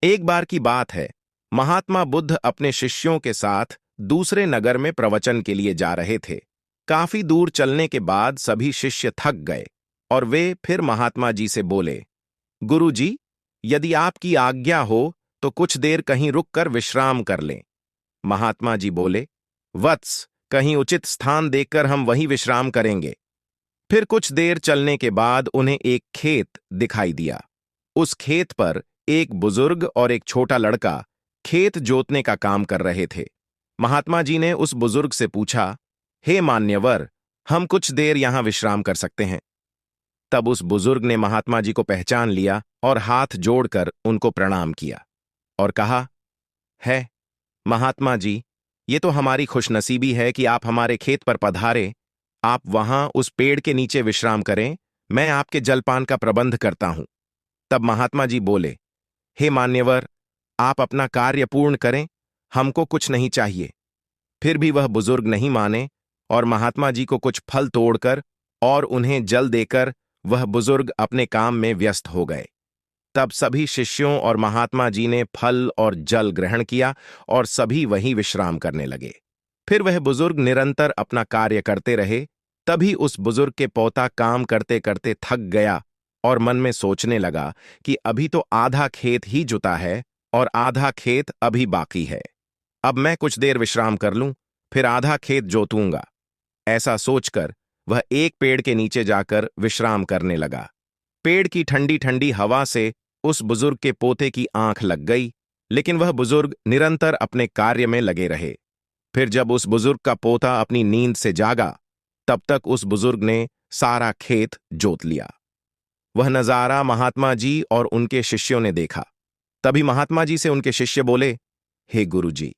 एक बार की बात है, महात्मा बुद्ध अपने शिष्यों के साथ दूसरे नगर में प्रवचन के लिए जा रहे थे। काफी दूर चलने के बाद सभी शिष्य थक गए और वे फिर महात्मा जी से बोले, गुरु जी, यदि आपकी आज्ञा हो तो कुछ देर कहीं रुककर विश्राम कर लें। महात्मा जी बोले, वत्स, कहीं उचित स्थान देखकर हम वहीं विश्राम करेंगे। फिर कुछ देर चलने के बाद उन्हें एक खेत दिखाई दिया। उस खेत पर एक बुजुर्ग और एक छोटा लड़का खेत जोतने का काम कर रहे थे। महात्मा जी ने उस बुजुर्ग से पूछा, हे मान्यवर, हम कुछ देर यहां विश्राम कर सकते हैं? तब उस बुजुर्ग ने महात्मा जी को पहचान लिया और हाथ जोड़कर उनको प्रणाम किया और कहा, है महात्मा जी, ये तो हमारी खुशनसीबी है कि आप हमारे खेत पर पधारे। आप वहां उस पेड़ के नीचे विश्राम करें, मैं आपके जलपान का प्रबंध करता हूं। तब महात्मा जी बोले, हे मान्यवर, आप अपना कार्य पूर्ण करें, हमको कुछ नहीं चाहिए। फिर भी वह बुजुर्ग नहीं माने और महात्मा जी को कुछ फल तोड़कर और उन्हें जल देकर वह बुजुर्ग अपने काम में व्यस्त हो गए। तब सभी शिष्यों और महात्मा जी ने फल और जल ग्रहण किया और सभी वहीं विश्राम करने लगे। फिर वह बुजुर्ग निरंतर अपना कार्य करते रहे। तभी उस बुजुर्ग के पोता काम करते करते थक गया और मन में सोचने लगा कि अभी तो आधा खेत ही जुता है और आधा खेत अभी बाकी है। अब मैं कुछ देर विश्राम कर लूं, फिर आधा खेत जोतूंगा। ऐसा सोचकर वह एक पेड़ के नीचे जाकर विश्राम करने लगा। पेड़ की ठंडी ठंडी हवा से उस बुजुर्ग के पोते की आंख लग गई, लेकिन वह बुजुर्ग निरंतर अपने कार्य में लगे रहे। फिर जब उस बुजुर्ग का पोता अपनी नींद से जागा, तब तक उस बुजुर्ग ने सारा खेत जोत लिया। वह नजारा महात्मा जी और उनके शिष्यों ने देखा। तभी महात्मा जी से उनके शिष्य बोले, हे गुरु जी,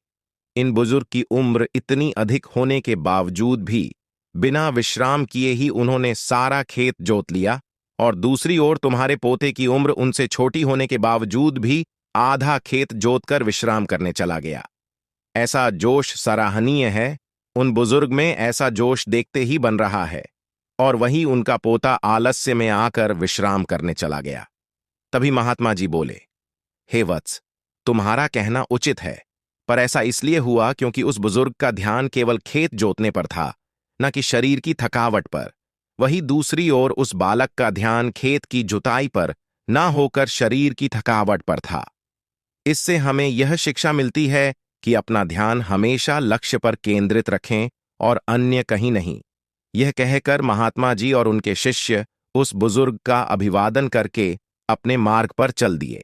इन बुजुर्ग की उम्र इतनी अधिक होने के बावजूद भी बिना विश्राम किए ही उन्होंने सारा खेत जोत लिया, और दूसरी ओर तुम्हारे पोते की उम्र उनसे छोटी होने के बावजूद भी आधा खेत जोतकर विश्राम करने चला गया। ऐसा जोश सराहनीय है। उन बुजुर्ग में ऐसा जोश देखते ही बन रहा है, और वहीं उनका पोता आलस्य में आकर विश्राम करने चला गया। तभी महात्मा जी बोले, हे वत्स, तुम्हारा कहना उचित है, पर ऐसा इसलिए हुआ क्योंकि उस बुजुर्ग का ध्यान केवल खेत जोतने पर था, न कि शरीर की थकावट पर। वही दूसरी ओर उस बालक का ध्यान खेत की जुताई पर न होकर शरीर की थकावट पर था। इससे हमें यह शिक्षा मिलती है कि अपना ध्यान हमेशा लक्ष्य पर केंद्रित रखें और अन्य कहीं नहीं। यह कहकर महात्मा जी और उनके शिष्य उस बुजुर्ग का अभिवादन करके अपने मार्ग पर चल दिए।